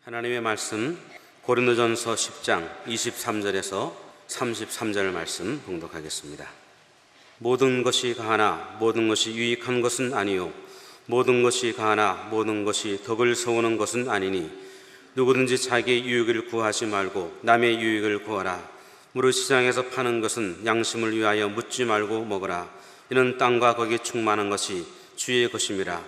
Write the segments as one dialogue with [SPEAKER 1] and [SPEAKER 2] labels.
[SPEAKER 1] 하나님의 말씀 고린도전서 10장 23절에서 33절 말씀 봉독하겠습니다. 모든 것이 가하나 모든 것이 유익한 것은 아니요 모든 것이 가하나 모든 것이 덕을 세우는 것은 아니니 누구든지 자기의 유익을 구하지 말고 남의 유익을 구하라. 무릇 시장에서 파는 것은 양심을 위하여 묻지 말고 먹으라. 이는 땅과 거기 충만한 것이 주의 것임이라.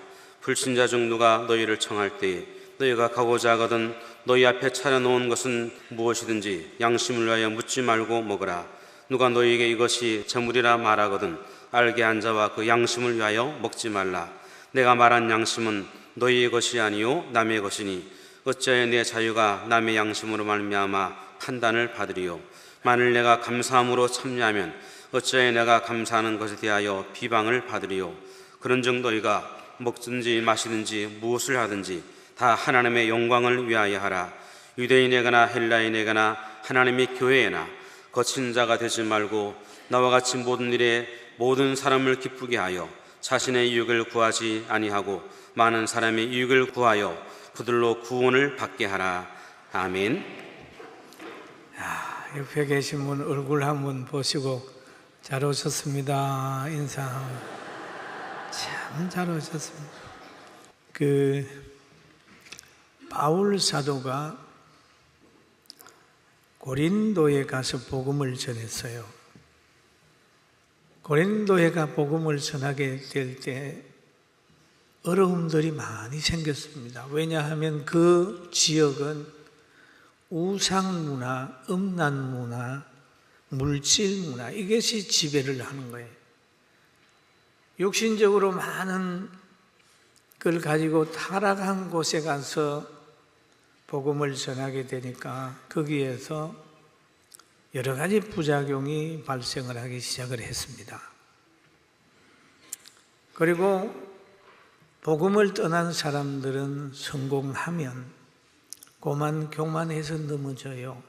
[SPEAKER 1] 불신자 중 누가 너희를 청할 때에 너희가 가고자 하거든 너희 앞에 차려놓은 것은 무엇이든지 양심을 위하여 묻지 말고 먹으라. 누가 너희에게 이것이 재물이라 말하거든 알게 한 자와 그 양심을 위하여 먹지 말라. 내가 말한 양심은 너희의 것이 아니요 남의 것이니 어찌하여 내 자유가 남의 양심으로 말미암아 판단을 받으리요. 만일 내가 감사함으로 참여하면 어찌하여 내가 감사하는 것에 대하여 비방을 받으리요. 그런즉 너희가 먹든지 마시든지 무엇을 하든지 다 하나님의 영광을 위하여 하라. 유대인에게나 헬라인에게나 하나님의 교회에나 거친 자가 되지 말고 나와 같이 모든 일에 모든 사람을 기쁘게 하여 자신의 유익을 구하지 아니하고 많은 사람의 유익을 구하여 그들로 구원을 받게 하라. 아멘.
[SPEAKER 2] 옆에 계신 분 얼굴 한번 보시고 잘 오셨습니다. 인사하고 참 잘 오셨습니다. 바울 사도가 고린도에 가서 복음을 전했어요. 고린도에 가 복음을 전하게 될 때 어려움들이 많이 생겼습니다. 왜냐하면 그 지역은 우상문화, 음란문화, 물질문화 이것이 지배를 하는 거예요. 육신적으로 많은 걸 가지고 타락한 곳에 가서 복음을 전하게 되니까 거기에서 여러 가지 부작용이 발생을 하기 시작을 했습니다. 그리고 복음을 떠난 사람들은 성공하면 교만해서 넘어져요.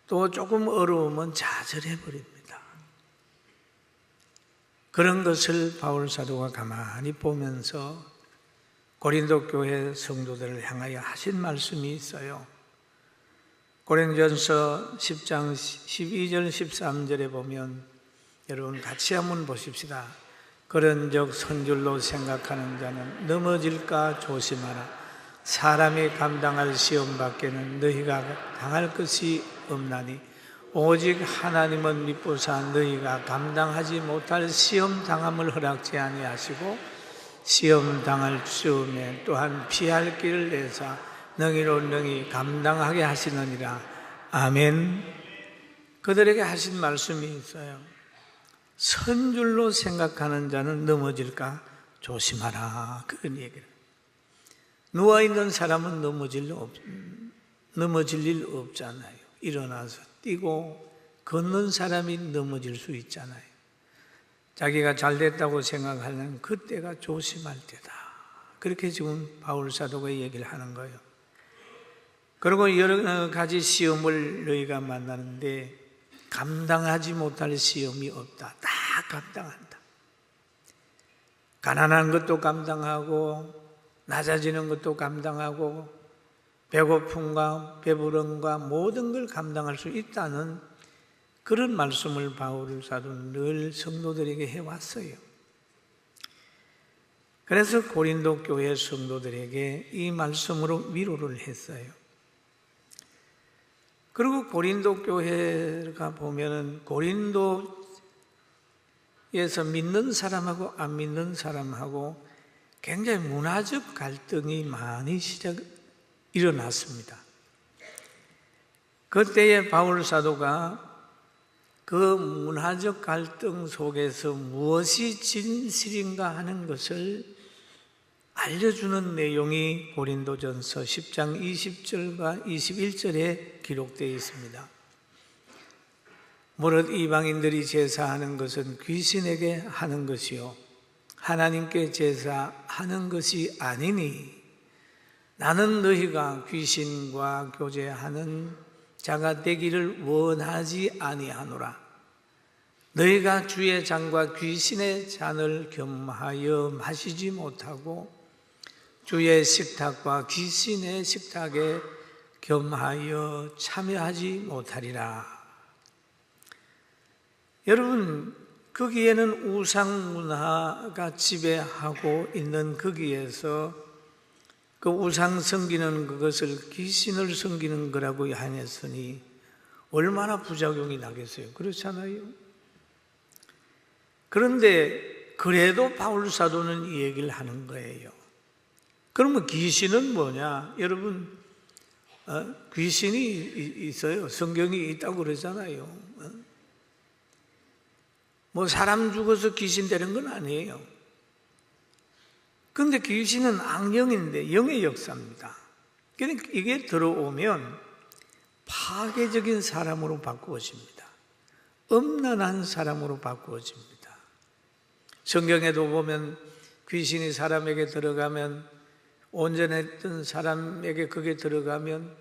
[SPEAKER 2] 또 조금 어려우면 좌절해버립니다. 그런 것을 바울 사도가 가만히 보면서 고린도 교회 성도들을 향하여 하신 말씀이 있어요. 고린도전서 10장 12절 13절에 보면 여러분 같이 한번 보십시다. 그런즉 선줄로 생각하는 자는 넘어질까 조심하라. 사람이 감당할 시험 밖에는 너희가 당할 것이 없나니 오직 하나님은 미쁘사 너희가 감당하지 못할 시험 당함을 허락지 아니하시고 시험 당할 즈음에 또한 피할 길을 내사 능히로 능히 감당하게 하시느니라. 아멘. 그들에게 하신 말씀이 있어요. 선줄로 생각하는 자는 넘어질까 조심하라. 그런 얘기를. 누워있는 사람은 넘어질 일 없잖아요. 일어나서 뛰고 걷는 사람이 넘어질 수 있잖아요. 자기가 잘 됐다고 생각하는 그때가 조심할 때다. 그렇게 지금 바울 사도가 얘기를 하는 거예요. 그리고 여러 가지 시험을 너희가 만나는데 감당하지 못할 시험이 없다. 다 감당한다. 가난한 것도 감당하고 낮아지는 것도 감당하고 배고픔과 배부름과 모든 걸 감당할 수 있다는 그런 말씀을 바울 사도는 늘 성도들에게 해왔어요. 그래서 고린도 교회 성도들에게 이 말씀으로 위로를 했어요. 그리고 고린도 교회가 보면은 고린도에서 믿는 사람하고 안 믿는 사람하고 굉장히 문화적 갈등이 많이 일어났습니다. 그때의 바울 사도가 그 문화적 갈등 속에서 무엇이 진실인가 하는 것을 알려주는 내용이 고린도전서 10장 20절과 21절에 기록되어 있습니다. 무릇 이방인들이 제사하는 것은 귀신에게 하는 것이요 하나님께 제사하는 것이 아니니 나는 너희가 귀신과 교제하는 자가 되기를 원하지 아니하노라. 너희가 주의 잔과 귀신의 잔을 겸하여 마시지 못하고 주의 식탁과 귀신의 식탁에 겸하여 참여하지 못하리라. 여러분, 거기에는 우상 문화가 지배하고 있는 거기에서 그 우상 섬기는 그것을 귀신을 섬기는 거라고 하였으니 얼마나 부작용이 나겠어요? 그렇잖아요. 그런데 그래도 바울 사도는 이 얘기를 하는 거예요. 그러면 귀신은 뭐냐? 여러분, 귀신이 있어요. 성경이 있다고 그러잖아요. 뭐 사람 죽어서 귀신 되는 건 아니에요. 그런데 귀신은 악령인데 영의 역사입니다. 그러니까 이게 들어오면 파괴적인 사람으로 바꾸어집니다. 음란한 사람으로 바꾸어집니다. 성경에도 보면 귀신이 사람에게 들어가면, 온전했던 사람에게 그게 들어가면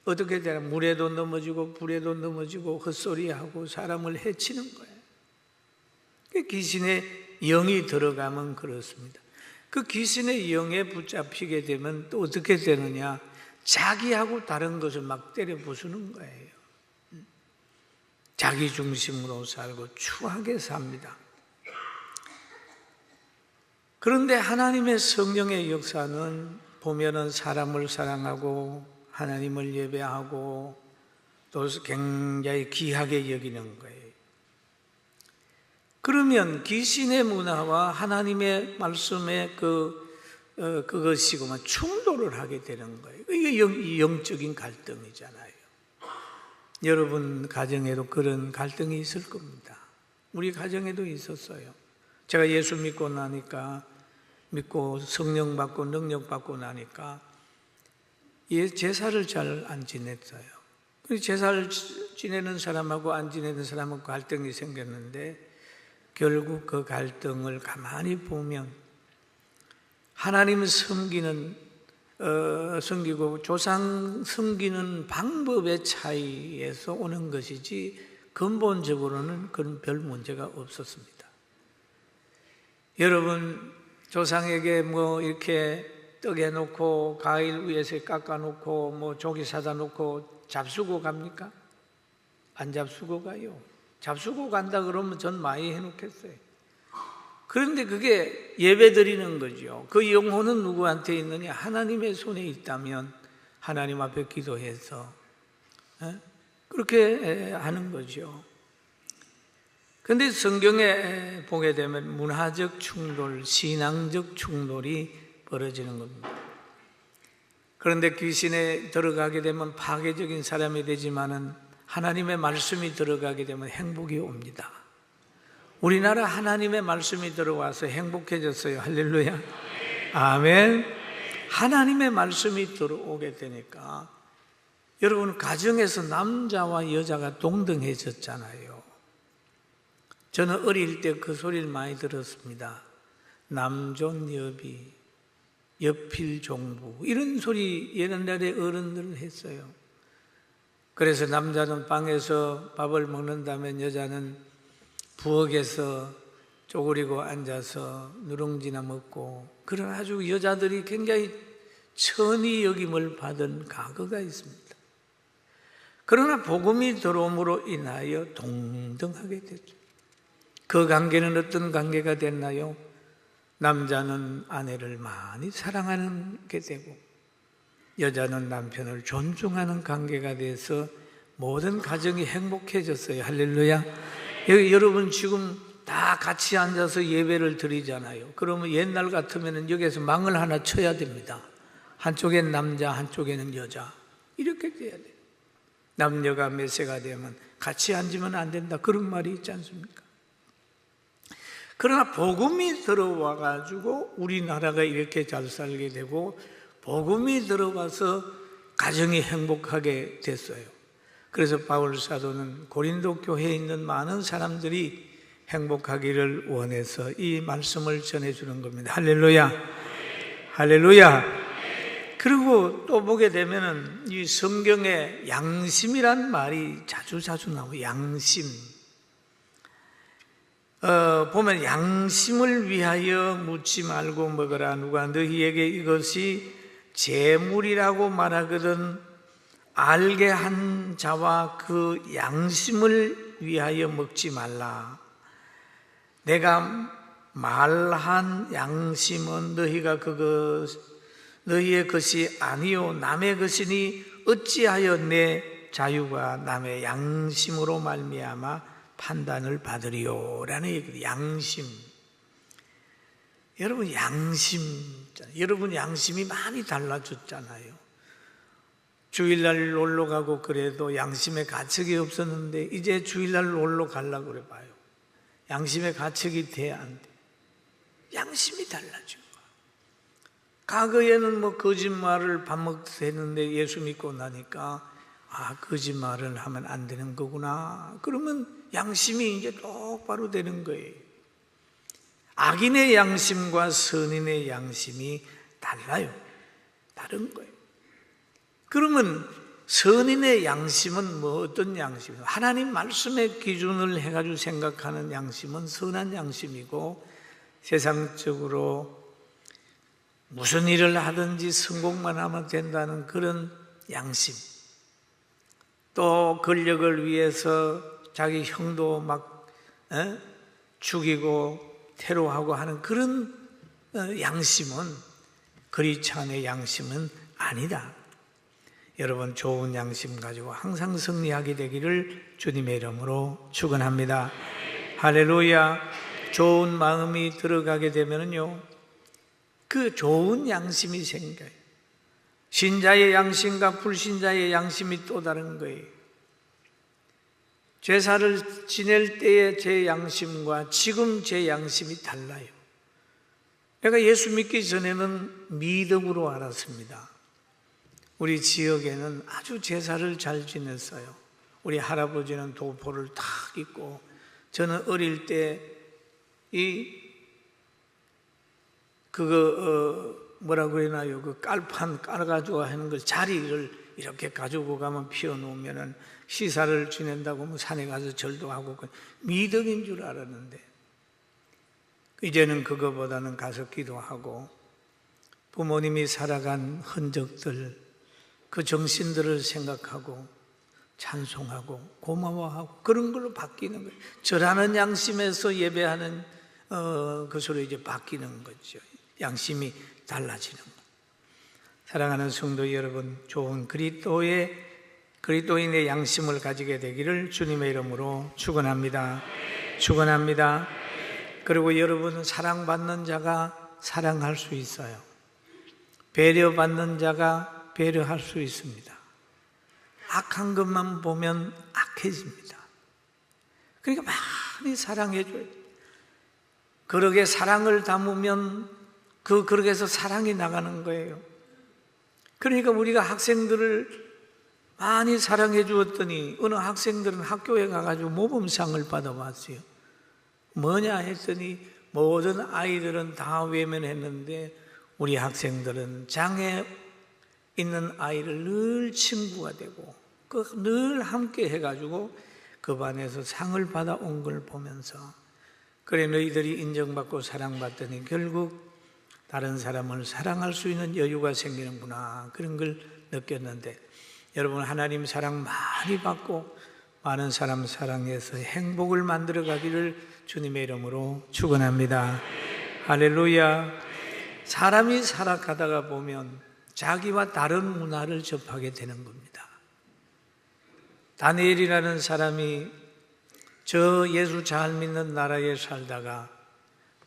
[SPEAKER 2] 어떻게 되나? 물에도 넘어지고 불에도 넘어지고 헛소리하고 사람을 해치는 거예요. 귀신의 영이 들어가면 그렇습니다. 그 귀신의 영에 붙잡히게 되면 또 어떻게 되느냐? 자기하고 다른 것을 막 때려 부수는 거예요. 자기 중심으로 살고 추하게 삽니다. 그런데 하나님의 성령의 역사는 보면은 사람을 사랑하고 하나님을 예배하고 또 굉장히 귀하게 여기는 거예요. 그러면 귀신의 문화와 하나님의 말씀의 그것이고만 충돌을 하게 되는 거예요. 이게 영적인 갈등이잖아요. 여러분 가정에도 그런 갈등이 있을 겁니다. 우리 가정에도 있었어요. 제가 예수 믿고 성령 받고 능력 받고 나니까 제사를 잘 안 지냈어요. 제사를 지내는 사람하고 안 지내는 사람하고 갈등이 생겼는데 결국 그 갈등을 가만히 보면 하나님을 섬기고 조상 섬기는 방법의 차이에서 오는 것이지 근본적으로는 그런 별 문제가 없었습니다. 여러분, 조상에게 뭐 이렇게 떡에 놓고 가일 위에서 깎아 놓고 뭐 조기 사다 놓고 잡수고 갑니까? 안 잡수고 가요. 잡수고 간다 그러면 전 많이 해놓겠어요. 그런데 그게 예배 드리는 거죠. 그 영혼은 누구한테 있느냐? 하나님의 손에 있다면 하나님 앞에 기도해서 그렇게 하는 거죠. 그런데 성경에 보게 되면 문화적 충돌, 신앙적 충돌이 벌어지는 겁니다. 그런데 귀신에 들어가게 되면 파괴적인 사람이 되지만은 하나님의 말씀이 들어가게 되면 행복이 옵니다. 우리나라 하나님의 말씀이 들어와서 행복해졌어요. 할렐루야. 아멘. 하나님의 말씀이 들어오게 되니까 여러분 가정에서 남자와 여자가 동등해졌잖아요. 저는 어릴 때 그 소리를 많이 들었습니다. 남존여비, 여필종부 이런 소리 옛날에 어른들은 했어요. 그래서 남자는 방에서 밥을 먹는다면 여자는 부엌에서 쪼그리고 앉아서 누룽지나 먹고 그런 아주 여자들이 굉장히 천히 여김을 받은 과거가 있습니다. 그러나 복음이 들어옴으로 인하여 동등하게 됐죠. 그 관계는 어떤 관계가 됐나요? 남자는 아내를 많이 사랑하게 되고 여자는 남편을 존중하는 관계가 돼서 모든 가정이 행복해졌어요. 할렐루야. 여러분 지금 다 같이 앉아서 예배를 드리잖아요. 그러면 옛날 같으면 여기에서 망을 하나 쳐야 됩니다. 한쪽엔 남자, 한쪽에는 여자. 이렇게 돼야 돼요. 남녀가 매세가 되면 같이 앉으면 안 된다. 그런 말이 있지 않습니까? 그러나 복음이 들어와 가지고 우리나라가 이렇게 잘 살게 되고 복음이 들어와서 가정이 행복하게 됐어요. 그래서 바울 사도는 고린도 교회에 있는 많은 사람들이 행복하기를 원해서 이 말씀을 전해주는 겁니다. 할렐루야. 할렐루야. 그리고 또 보게 되면은 이 성경에 양심이란 말이 자주 나와요. 양심. 보면 양심을 위하여 묻지 말고 먹으라. 누가 너희에게 이것이 재물이라고 말하거든 알게 한 자와 그 양심을 위하여 먹지 말라. 내가 말한 양심은 너희의 것이 아니요 남의 것이니 어찌하여 내 자유가 남의 양심으로 말미암아 판단을 받으리요 라는 얘기예요. 양심. 여러분 양심이 많이 달라졌잖아요. 주일날 놀러 가고 그래도 양심의 가책이 없었는데 이제 주일날 놀러 가려고 그래 봐요. 양심의 가책이 돼 안 돼? 양심이 달라진 거야. 과거에는 거짓말을 밥 먹듯 했는데 예수 믿고 나니까 거짓말을 하면 안 되는 거구나. 그러면 양심이 이제 똑바로 되는 거예요. 악인의 양심과 선인의 양심이 달라요. 다른 거예요. 그러면 선인의 양심은 어떤 양심이에요? 하나님 말씀의 기준을 해가지고 생각하는 양심은 선한 양심이고, 세상적으로 무슨 일을 하든지 성공만 하면 된다는 그런 양심, 또 권력을 위해서 자기 형도 막 죽이고 테러하고 하는 그런 양심은 그리스도의 양심은 아니다. 여러분 좋은 양심 가지고 항상 승리하게 되기를 주님의 이름으로 축원합니다. 할렐루야. 좋은 마음이 들어가게 되면요 그 좋은 양심이 생겨요. 신자의 양심과 불신자의 양심이 또 다른 거예요. 제사를 지낼 때의 제 양심과 지금 제 양심이 달라요. 내가 예수 믿기 전에는 미덕으로 알았습니다. 우리 지역에는 아주 제사를 잘 지냈어요. 우리 할아버지는 도포를 탁 입고, 저는 어릴 때 뭐라고 그러나요? 그 깔판 깔아가지고 하는 걸 자리를 이렇게 가지고 가면 피워놓으면은 시사를 지낸다고 산에 가서 절도 하고 미덕인 줄 알았는데, 이제는 그거보다는 가서 기도하고 부모님이 살아간 흔적들, 그 정신들을 생각하고 찬송하고 고마워하고 그런 걸로 바뀌는 거예요. 절하는 양심에서 예배하는 것으로 이제 바뀌는 거죠. 양심이 달라지는 거. 사랑하는 성도 여러분, 좋은 그리스도인의 양심을 가지게 되기를 주님의 이름으로 축원합니다. 축원합니다. 그리고 여러분은 사랑받는 자가 사랑할 수 있어요. 배려받는 자가 배려할 수 있습니다. 악한 것만 보면 악해집니다. 그러니까 많이 사랑해줘요. 그러게 사랑을 담으면 그 그릇에서 사랑이 나가는 거예요. 그러니까 우리가 학생들을 많이 사랑해 주었더니 어느 학생들은 학교에 가가지고 모범상을 받아봤어요. 뭐냐 했더니 모든 아이들은 다 외면했는데 우리 학생들은 장애 있는 아이를 늘 친구가 되고 늘 함께 해가지고 그 반에서 상을 받아온 걸 보면서, 그래 너희들이 인정받고 사랑받더니 결국 다른 사람을 사랑할 수 있는 여유가 생기는구나, 그런 걸 느꼈는데, 여러분 하나님 사랑 많이 받고 많은 사람 사랑해서 행복을 만들어 가기를 주님의 이름으로 축원합니다. 할렐루야. 사람이 살아가다가 보면 자기와 다른 문화를 접하게 되는 겁니다. 다니엘이라는 사람이 저 예수 잘 믿는 나라에 살다가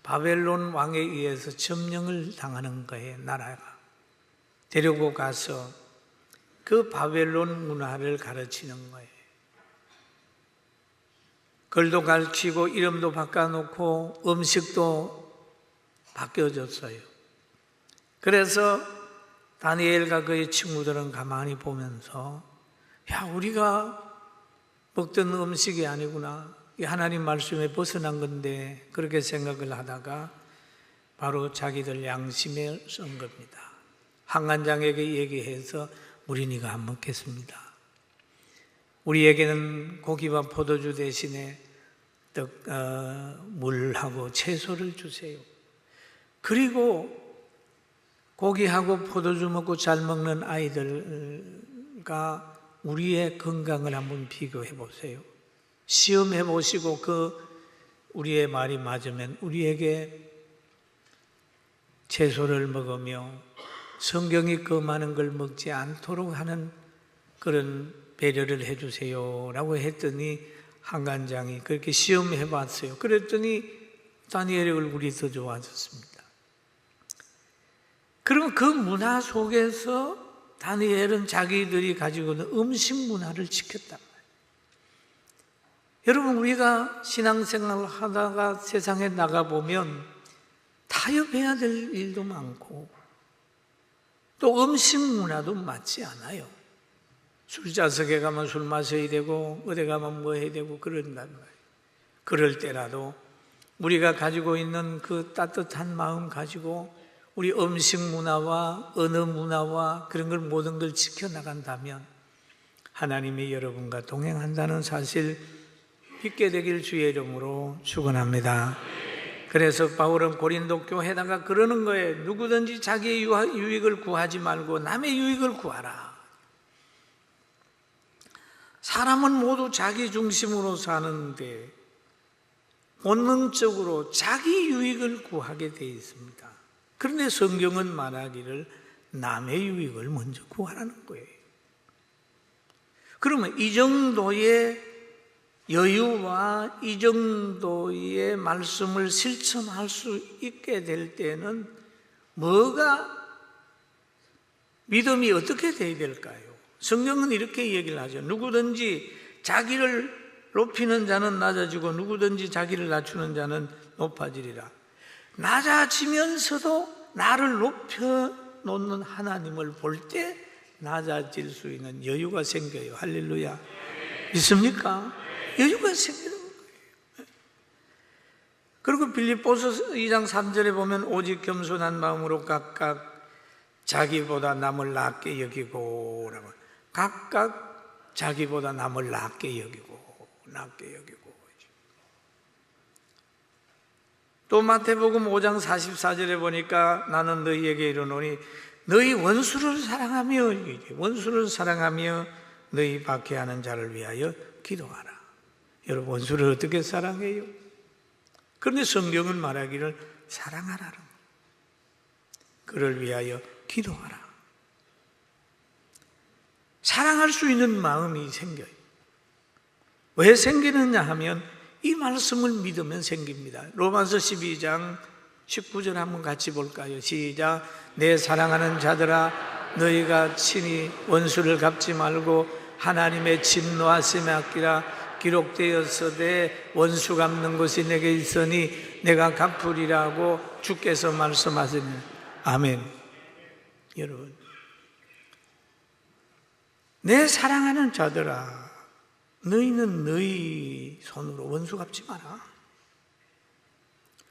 [SPEAKER 2] 바벨론 왕에 의해서 점령을 당하는 거예요. 나라가 데리고 가서 그 바벨론 문화를 가르치는 거예요. 글도 가르치고 이름도 바꿔놓고 음식도 바뀌어졌어요. 그래서 다니엘과 그의 친구들은 가만히 보면서, 야, 우리가 먹던 음식이 아니구나, 이 하나님 말씀에 벗어난 건데, 그렇게 생각을 하다가 바로 자기들 양심에 쓴 겁니다. 항안장에게 얘기해서 우리니가 안 먹겠습니다. 우리에게는 고기와 포도주 대신에 물하고 채소를 주세요. 그리고 고기하고 포도주 먹고 잘 먹는 아이들과 우리의 건강을 한번 비교해 보세요. 시험해 보시고 우리의 말이 맞으면 우리에게 채소를 먹으며 성경이 많은 걸 먹지 않도록 하는 그런 배려를 해주세요 라고 했더니 한간장이 그렇게 시험해 봤어요. 그랬더니 다니엘의 얼굴이 더 좋아졌습니다. 그러면 그 문화 속에서 다니엘은 자기들이 가지고 있는 음식 문화를 지켰단 말이에요. 여러분, 우리가 신앙생활을 하다가 세상에 나가보면 타협해야 될 일도 많고 또 음식 문화도 맞지 않아요. 술자석에 가면 술 마셔야 되고 어디 가면 뭐 해야 되고 그런단 말이에요. 그럴 때라도 우리가 가지고 있는 그 따뜻한 마음 가지고 우리 음식 문화와 언어 문화와 그런 걸 모든 걸 지켜나간다면 하나님이 여러분과 동행한다는 사실 믿게 되길 주의 이름으로 축원합니다. 그래서 바울은 고린도 교회에다가 그러는 거예요. 누구든지 자기의 유익을 구하지 말고 남의 유익을 구하라. 사람은 모두 자기 중심으로 사는데 본능적으로 자기 유익을 구하게 되어 있습니다. 그런데 성경은 말하기를 남의 유익을 먼저 구하라는 거예요. 그러면 이 정도의 여유와 이 정도의 말씀을 실천할 수 있게 될 때는 믿음이 어떻게 되어야 될까요? 성경은 이렇게 얘기를 하죠. 누구든지 자기를 높이는 자는 낮아지고 누구든지 자기를 낮추는 자는 높아지리라. 낮아지면서도 나를 높여놓는 하나님을 볼 때 낮아질 수 있는 여유가 생겨요. 할렐루야. 믿습니까? 여유가 생기는 거예요. 그리고 빌립보서 2장 3절에 보면 오직 겸손한 마음으로 각각 자기보다 남을 낮게 여기고 각각 자기보다 남을 낮게 여기고 또 마태복음 5장 44절에 보니까 나는 너희에게 이르노니 너희 원수를 사랑하며 너희 박해하는 자를 위하여 기도하라. 여러분, 원수를 어떻게 사랑해요? 그런데 성경은 말하기를 사랑하라는 그를 위하여 기도하라. 사랑할 수 있는 마음이 생겨요. 왜 생기느냐 하면 이 말씀을 믿으면 생깁니다. 로마서 12장 19절 한번 같이 볼까요? 시작. 내 사랑하는 자들아 너희가 친히 원수를 갚지 말고 하나님의 진노하심에 맡기라. 기록되었으되 원수 갚는 것이 내게 있으니 내가 갚으리라고 주께서 말씀하시니 아멘. 여러분, 내 사랑하는 자들아 너희는 너희 손으로 원수 갚지 마라.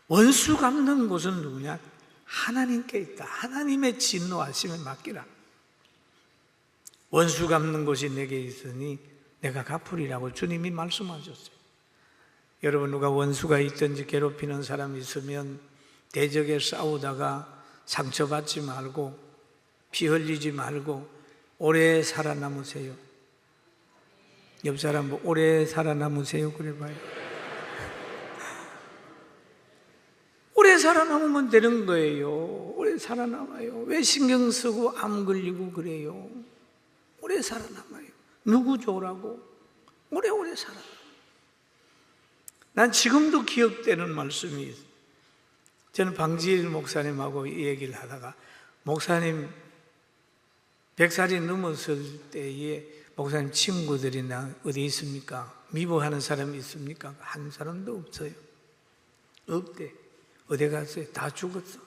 [SPEAKER 2] 원수 갚는 곳은 누구냐? 하나님께 있다. 하나님의 진노하심에 맡기라. 원수 갚는 곳이 내게 있으니 내가 갚으리라고 주님이 말씀하셨어요. 여러분, 누가 원수가 있든지 괴롭히는 사람이 있으면 대적에 싸우다가 상처받지 말고 피 흘리지 말고 오래 살아남으세요. 옆 사람 오래 살아남으세요 그래봐요. 오래 살아남으면 되는 거예요. 오래 살아남아요. 왜 신경 쓰고 암 걸리고 그래요? 오래 살아남아요. 누구 좋으라고? 오래오래 살아. 난 지금도 기억되는 말씀이 있어요. 저는 방지일 목사님하고 이 얘기를 하다가 목사님 100살이 넘었을 때에 목사님 친구들이나 어디 있습니까? 미워하는 사람이 있습니까? 한 사람도 없어요. 없대. 어디 갔어요? 다 죽었어.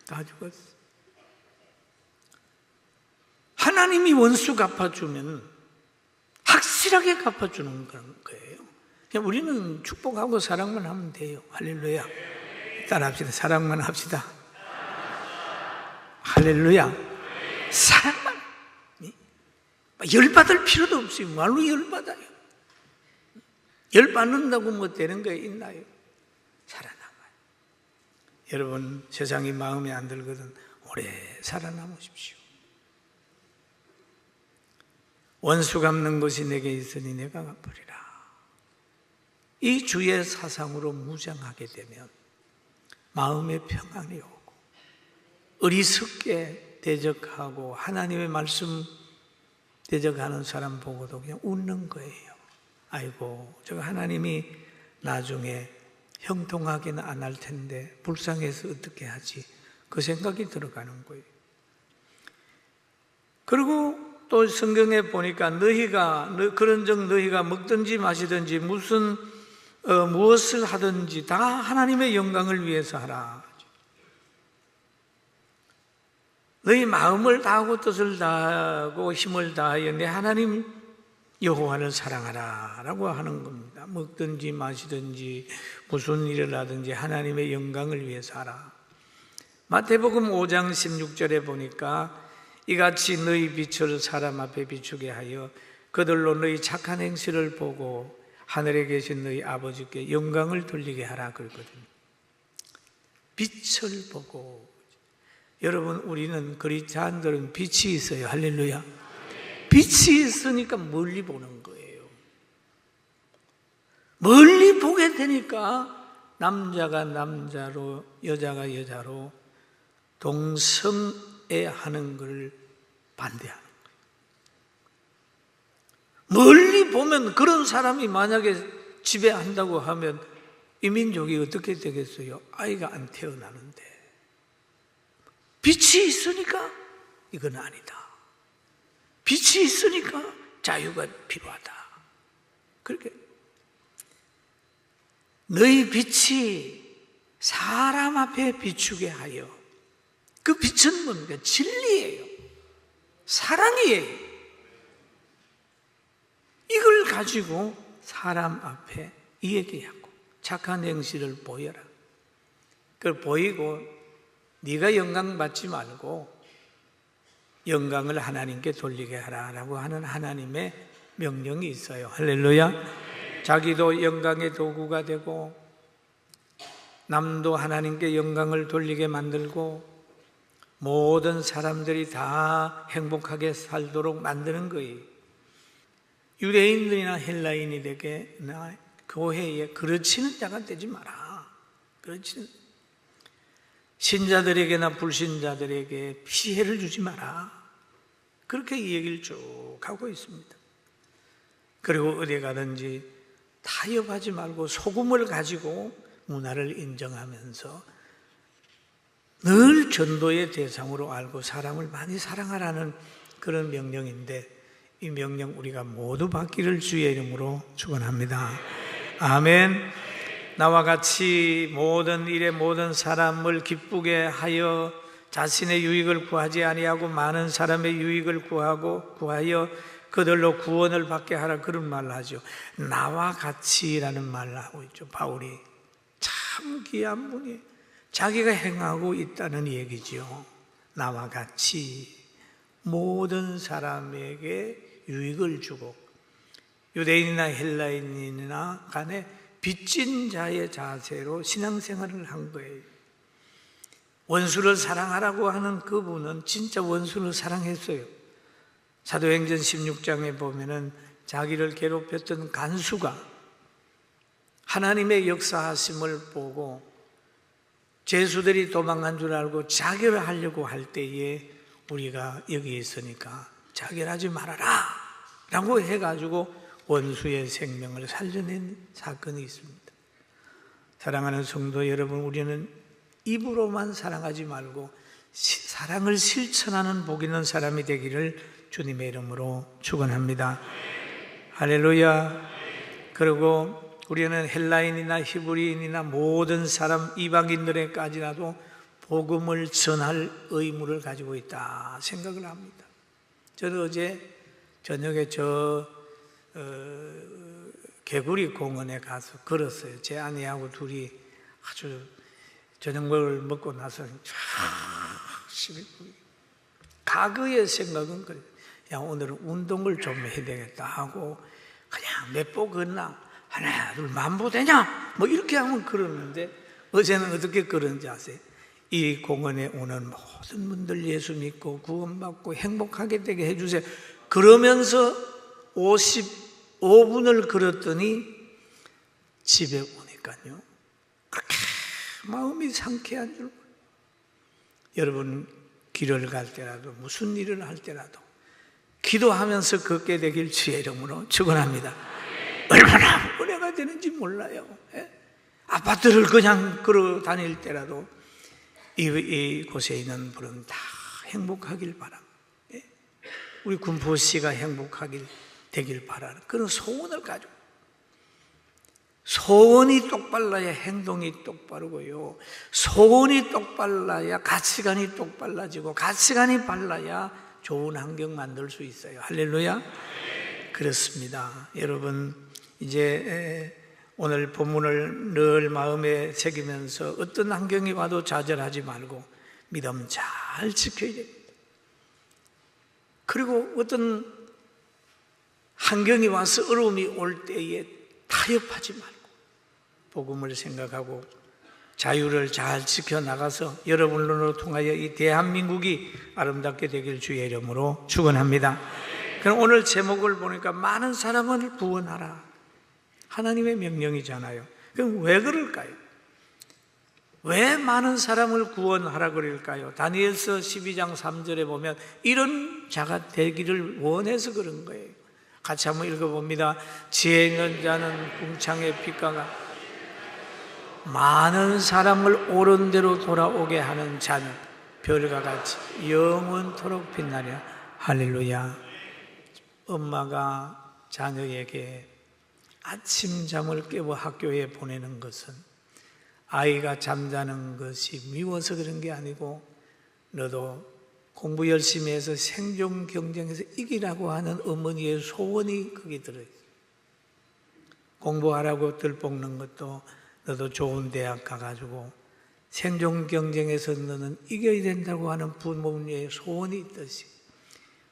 [SPEAKER 2] 다 죽었어. 하나님이 원수 갚아주면 확실하게 갚아주는 거예요. 그냥 우리는 축복하고 사랑만 하면 돼요. 할렐루야. 따라합시다. 사랑만 합시다. 할렐루야. 사랑만. 열받을 필요도 없어요. 말로 열받아요. 열 받는다고 뭐 되는 거 있나요? 살아남아요. 여러분, 세상이 마음에 안 들거든 오래 살아남으십시오. 원수 갚는 것이 내게 있으니 내가 갚으리라. 이 주의 사상으로 무장하게 되면 마음의 평안이 오고 어리석게 대적하고 하나님의 말씀 대적하는 사람 보고도 그냥 웃는 거예요. 아이고, 저 하나님이 나중에 형통하게는 안 할 텐데 불쌍해서 어떻게 하지? 그 생각이 들어가는 거예요. 그리고 또 성경에 보니까 그런즉 너희가 먹든지 마시든지 무엇을 하든지 다 하나님의 영광을 위해서 하라. 너희 마음을 다하고 뜻을 다하고 힘을 다하여 내 하나님 여호와를 사랑하라 라고 하는 겁니다. 먹든지 마시든지 무슨 일을 하든지 하나님의 영광을 위해서 하라. 마태복음 5장 16절에 보니까 이같이 너희 빛을 사람 앞에 비추게 하여 그들로 너희 착한 행실을 보고 하늘에 계신 너희 아버지께 영광을 돌리게 하라 그랬거든요. 빛을 보고. 여러분, 우리는 그리스도인들은 빛이 있어요. 할렐루야. 빛이 있으니까 멀리 보는 거예요. 멀리 보게 되니까 남자가 남자로 여자가 여자로 동성애하는 걸 반대하는 거예요. 멀리 보면 그런 사람이 만약에 지배한다고 하면 이 민족이 어떻게 되겠어요? 아이가 안 태어나는데. 빛이 있으니까 이건 아니다. 빛이 있으니까 자유가 필요하다. 그렇게 너희 빛이 사람 앞에 비추게 하여. 그 빛은 뭡니까? 진리예요. 사랑이에요. 이걸 가지고 사람 앞에 얘기하고 착한 행실을 보여라. 그걸 보이고 네가 영광 받지 말고 영광을 하나님께 돌리게 하라라고 하는 하나님의 명령이 있어요. 할렐루야. 자기도 영광의 도구가 되고 남도 하나님께 영광을 돌리게 만들고 모든 사람들이 다 행복하게 살도록 만드는 거예요. 유대인들이나 헬라인들에게나 교회에 그르치는 자가 되지 마라. 그렇지는 신자들에게나 불신자들에게 피해를 주지 마라. 그렇게 이 얘기를 쭉 하고 있습니다. 그리고 어디 가든지 타협하지 말고 소금을 가지고 문화를 인정하면서 늘 전도의 대상으로 알고 사람을 많이 사랑하라는 그런 명령인데 이 명령 우리가 모두 받기를 주의 이름으로 축원합니다. 아멘. 나와 같이 모든 일에 모든 사람을 기쁘게 하여 자신의 유익을 구하지 아니하고 많은 사람의 유익을 구하여 그들로 구원을 받게 하라 그런 말을 하죠. 나와 같이라는 말을 하고 있죠. 바울이 참 귀한 분이에요. 자기가 행하고 있다는 얘기죠. 나와 같이 모든 사람에게 유익을 주고 유대인이나 헬라인이나 간에 빚진 자의 자세로 신앙생활을 한 거예요. 원수를 사랑하라고 하는 그분은 진짜 원수를 사랑했어요. 사도행전 16장에 보면은 자기를 괴롭혔던 간수가 하나님의 역사하심을 보고 죄수들이 도망간 줄 알고 자결을 하려고 할 때에 우리가 여기 있으니까 자결하지 말아라 라고 해가지고 원수의 생명을 살려낸 사건이 있습니다. 사랑하는 성도 여러분, 우리는 입으로만 사랑하지 말고 사랑을 실천하는 복 있는 사람이 되기를 주님의 이름으로 축원합니다. 할렐루야. 그리고 우리는 헬라인이나 히브리인이나 모든 사람 이방인들에까지라도 복음을 전할 의무를 가지고 있다 생각을 합니다. 저는 어제 저녁에 개구리 공원에 가서 걸었어요. 제 아내하고 둘이 아주 저녁을 먹고 나서 과거의 생각은 그래요. 야, 오늘은 운동을 좀 해야 되겠다 하고 그냥 몇 보 걷나 하나 둘 만보 되냐? 뭐 이렇게 하면 그러는데 어제는 어떻게 그런지 아세요? 이 공원에 오는 모든 분들 예수 믿고 구원받고 행복하게 되게 해주세요. 그러면서 55분을 걸었더니 집에 오니까요 그렇게 마음이 상쾌한 줄 몰라요. 여러분 길을 갈 때라도 무슨 일을 할 때라도 기도하면서 걷게 되길 주의 이름으로 축원합니다. 얼마나 은혜가 되는지 몰라요. 아파트를 그냥 걸어 다닐 때라도 이곳에 있는 분은 다 행복하길 바랍니다. 우리 군포 씨가 행복하길 되길 바라는 그런 소원을 가지고, 소원이 똑발라야 행동이 똑바르고요, 소원이 똑발라야 가치관이 똑발라지고, 가치관이 발라야 좋은 환경 만들 수 있어요. 할렐루야. 그렇습니다. 여러분 이제 오늘 본문을 늘 마음에 새기면서 어떤 환경이 와도 좌절하지 말고 믿음 잘 지켜야 됩니다. 그리고 어떤 환경이 와서 어려움이 올 때에 타협하지 말고 복음을 생각하고 자유를 잘 지켜나가서 여러분으로 통하여 이 대한민국이 아름답게 되길 주의 이름으로 축원합니다. 그럼 오늘 제목을 보니까 많은 사람을 구원하라, 하나님의 명령이잖아요. 그럼 왜 그럴까요? 왜 많은 사람을 구원하라 그럴까요? 다니엘서 12장 3절에 보면 이런 자가 되기를 원해서 그런 거예요. 같이 한번 읽어봅니다. 지혜 있는 자는 궁창의 빛과 많은 사람을 옳은 대로 돌아오게 하는 자는 별과 같이 영원토록 빛나랴. 할렐루야. 엄마가 자녀에게 아침 잠을 깨워 학교에 보내는 것은 아이가 잠자는 것이 미워서 그런 게 아니고 너도 공부 열심히 해서 생존 경쟁에서 이기라고 하는 어머니의 소원이 거기 들어있어요. 공부하라고 들볶는 것도 너도 좋은 대학 가가지고 생존 경쟁에서 너는 이겨야 된다고 하는 부모님의 소원이 있듯이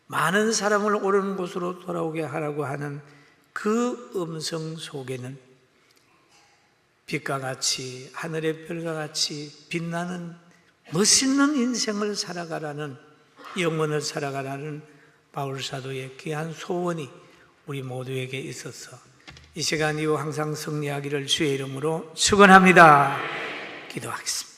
[SPEAKER 2] 많은 사람을 옳은 곳으로 돌아오게 하라고 하는 그 음성 속에는 빛과 같이 하늘의 별과 같이 빛나는 멋있는 인생을 살아가라는, 영혼을 살아가라는 바울사도의 귀한 소원이 우리 모두에게 있어서 이 시간 이후 항상 승리하기를 주의 이름으로 축원합니다. 기도하겠습니다.